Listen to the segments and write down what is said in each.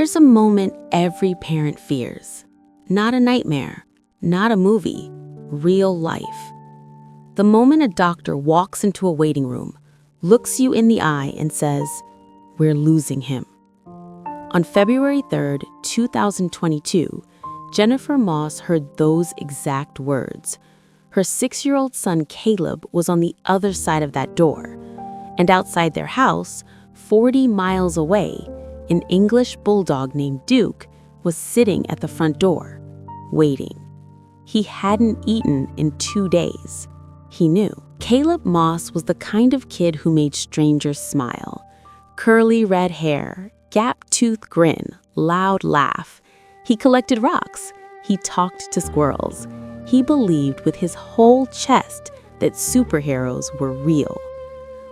There's a moment every parent fears. Not a nightmare, not a movie, real life. The moment a doctor walks into a waiting room, looks you in the eye and says, "We're losing him." On February 3rd, 2022, Jennifer Moss heard those exact words. Her 6-year-old son Caleb was on the other side of that door. And outside their house, 40 miles away, an English bulldog named Duke was sitting at the front door, waiting. He hadn't eaten in 2 days. He knew. Caleb Moss was the kind of kid who made strangers smile. Curly red hair, gap-toothed grin, loud laugh. He collected rocks. He talked to squirrels. He believed with his whole chest that superheroes were real.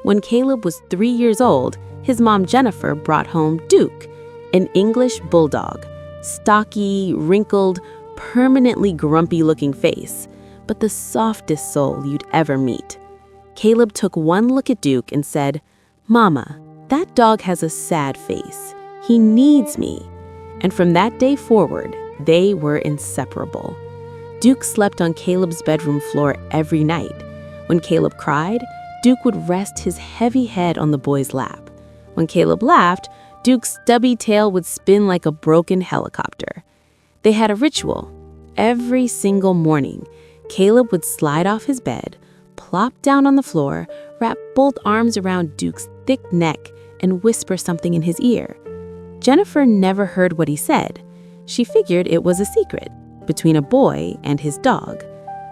When Caleb was 3 years old, his mom Jennifer brought home Duke, an English bulldog, stocky, wrinkled, permanently grumpy-looking face, but the softest soul you'd ever meet. Caleb took one look at Duke and said, "Mama, that dog has a sad face. He needs me." And from that day forward, they were inseparable. Duke slept on Caleb's bedroom floor every night. When Caleb cried, Duke would rest his heavy head on the boy's lap. When Caleb laughed, Duke's stubby tail would spin like a broken helicopter. They had a ritual. Every single morning, Caleb would slide off his bed, plop down on the floor, wrap both arms around Duke's thick neck, and whisper something in his ear. Jennifer never heard what he said. She figured it was a secret between a boy and his dog,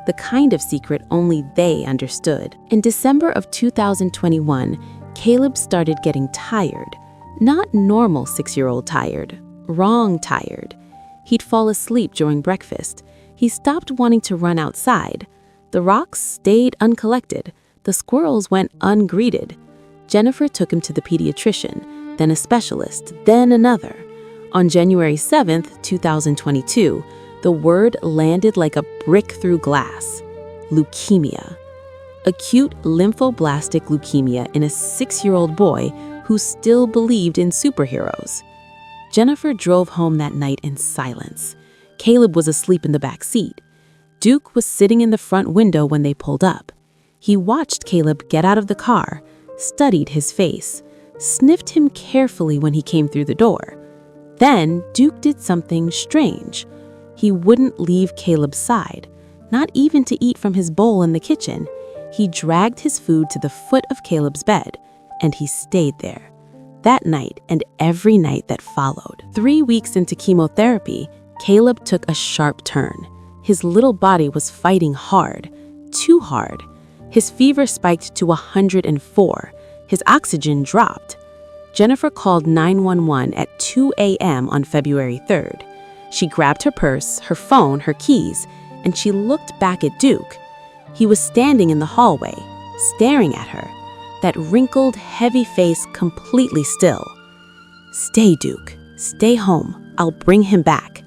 the kind of secret only they understood. In December of 2021, Caleb started getting tired. Not normal 6-year-old tired, wrong tired. He'd fall asleep during breakfast. He stopped wanting to run outside. The rocks stayed uncollected. The squirrels went ungreeted. Jennifer took him to the pediatrician, then a specialist, then another. On January 7th, 2022, the word landed like a brick through glass: leukemia. Acute lymphoblastic leukemia in a 6-year-old boy who still believed in superheroes. Jennifer drove home that night in silence. Caleb was asleep in the back seat. Duke was sitting in the front window when they pulled up. He watched Caleb get out of the car, studied his face, sniffed him carefully when he came through the door. Then Duke did something strange. He wouldn't leave Caleb's side, not even to eat from his bowl in the kitchen. He dragged his food to the foot of Caleb's bed, and he stayed there. That night and every night that followed. 3 weeks into chemotherapy, Caleb took a sharp turn. His little body was fighting hard, too hard. His fever spiked to 104. His oxygen dropped. Jennifer called 911 at 2 a.m. on February 3rd. She grabbed her purse, her phone, her keys, and she looked back at Duke. He was standing in the hallway, staring at her, that wrinkled, heavy face completely still. "Stay, Duke. Stay home. I'll bring him back."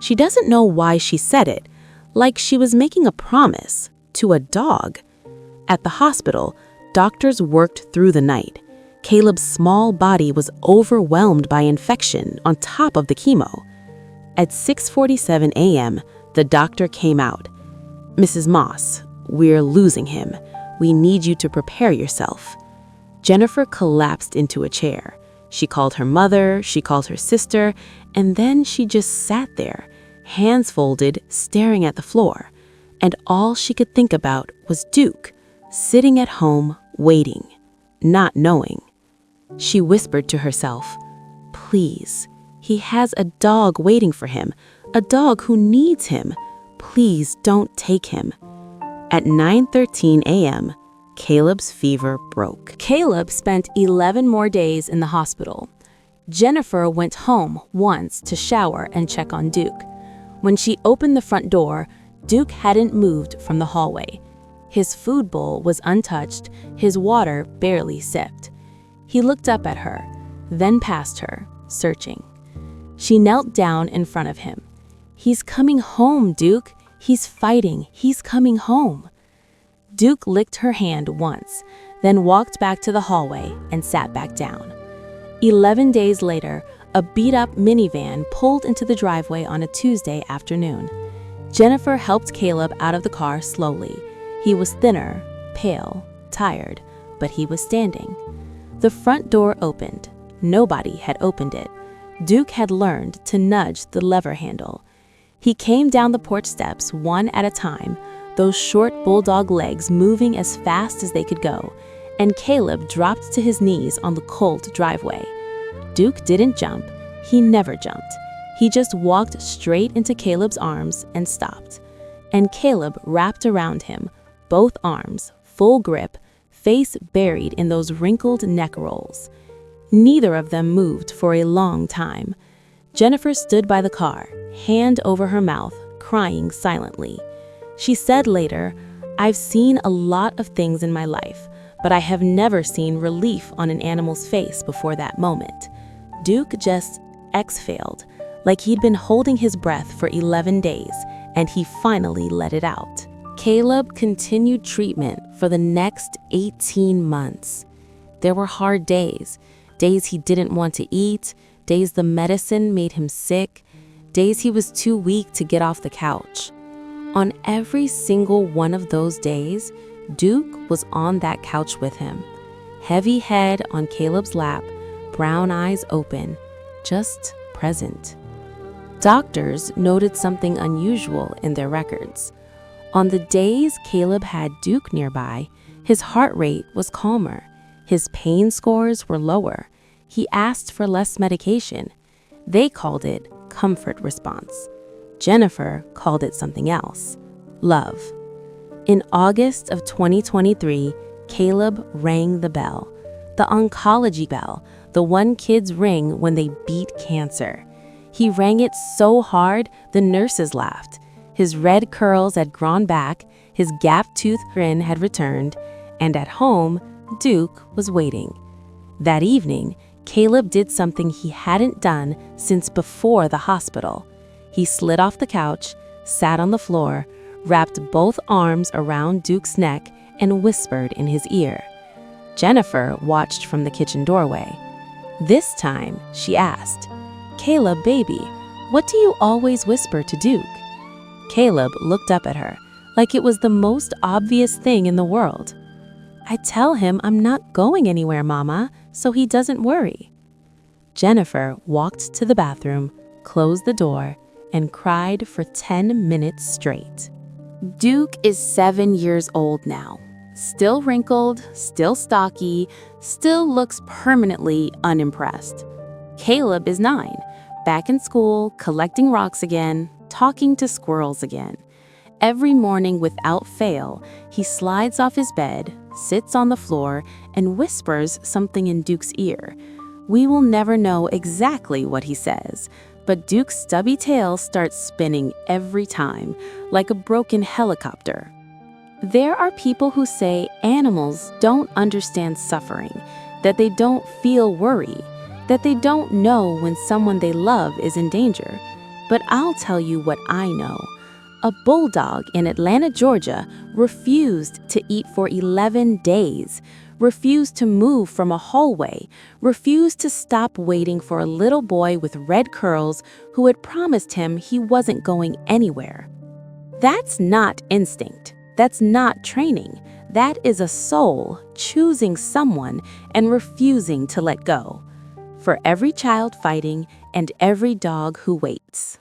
She doesn't know why she said it, like she was making a promise to a dog. At the hospital, doctors worked through the night. Caleb's small body was overwhelmed by infection on top of the chemo. At 6:47 a.m., the doctor came out. "Mrs. Moss, we're losing him. We need you to prepare yourself." Jennifer collapsed into a chair. She called her mother, she called her sister, and then she just sat there, hands folded, staring at the floor. And all she could think about was Duke, sitting at home, waiting, not knowing. She whispered to herself, "Please, he has a dog waiting for him, a dog who needs him. Please don't take him." At 9:13 a.m., Caleb's fever broke. Caleb spent 11 more days in the hospital. Jennifer went home once to shower and check on Duke. When she opened the front door, Duke hadn't moved from the hallway. His food bowl was untouched, his water barely sipped. He looked up at her, then past her, searching. She knelt down in front of him. "He's coming home, Duke. He's fighting. He's coming home." Duke licked her hand once, then walked back to the hallway and sat back down. 11 days later, A beat-up minivan pulled into the driveway on a Tuesday afternoon. Jennifer helped Caleb out of the car slowly. He was thinner, pale, tired, but he was standing. The front door opened. Nobody had opened it. Duke had learned to nudge the lever handle. He came down the porch steps one at a time, those short bulldog legs moving as fast as they could go, and Caleb dropped to his knees on the cold driveway. Duke didn't jump. He never jumped. He just walked straight into Caleb's arms and stopped. And Caleb wrapped around him, both arms, full grip, face buried in those wrinkled neck rolls. Neither of them moved for a long time. Jennifer stood by the car, hand over her mouth, crying silently. She said later, "I've seen a lot of things in my life, but I have never seen relief on an animal's face before that moment." Duke just exhaled, like he'd been holding his breath for 11 days, and he finally let it out. Caleb continued treatment for the next 18 months. There were hard days he didn't want to eat, days the medicine made him sick, days he was too weak to get off the couch. On every single one of those days, Duke was on that couch with him, heavy head on Caleb's lap, brown eyes open, just present. Doctors noted something unusual in their records. On the days Caleb had Duke nearby, his heart rate was calmer. His pain scores were lower. He asked for less medication. They called it comfort response. Jennifer called it something else, love. In August of 2023, Caleb rang the bell, the oncology bell, the one kids ring when they beat cancer. He rang it so hard, the nurses laughed. His red curls had grown back, his gap-toothed grin had returned, and at home, Duke was waiting. That evening, Caleb did something he hadn't done since before the hospital. He slid off the couch, sat on the floor, wrapped both arms around Duke's neck, and whispered in his ear. Jennifer watched from the kitchen doorway. This time, she asked, "Caleb, baby, what do you always whisper to Duke?" Caleb looked up at her, like it was the most obvious thing in the world. "I tell him I'm not going anywhere, Mama, so he doesn't worry." Jennifer walked to the bathroom, closed the door, and cried for 10 minutes straight. Duke is 7 years old now. Still wrinkled, still stocky, still looks permanently unimpressed. Caleb is 9, back in school, collecting rocks again, talking to squirrels again. Every morning without fail, he slides off his bed, sits on the floor, and whispers something in Duke's ear. We will never know exactly what he says, but Duke's stubby tail starts spinning every time, like a broken helicopter. There are people who say animals don't understand suffering, that they don't feel worry, that they don't know when someone they love is in danger. But I'll tell you what I know. A bulldog in Atlanta, Georgia, refused to eat for 11 days, refused to move from a hallway, refused to stop waiting for a little boy with red curls who had promised him he wasn't going anywhere. That's not instinct. That's not training. That is a soul choosing someone and refusing to let go. For every child fighting and every dog who waits.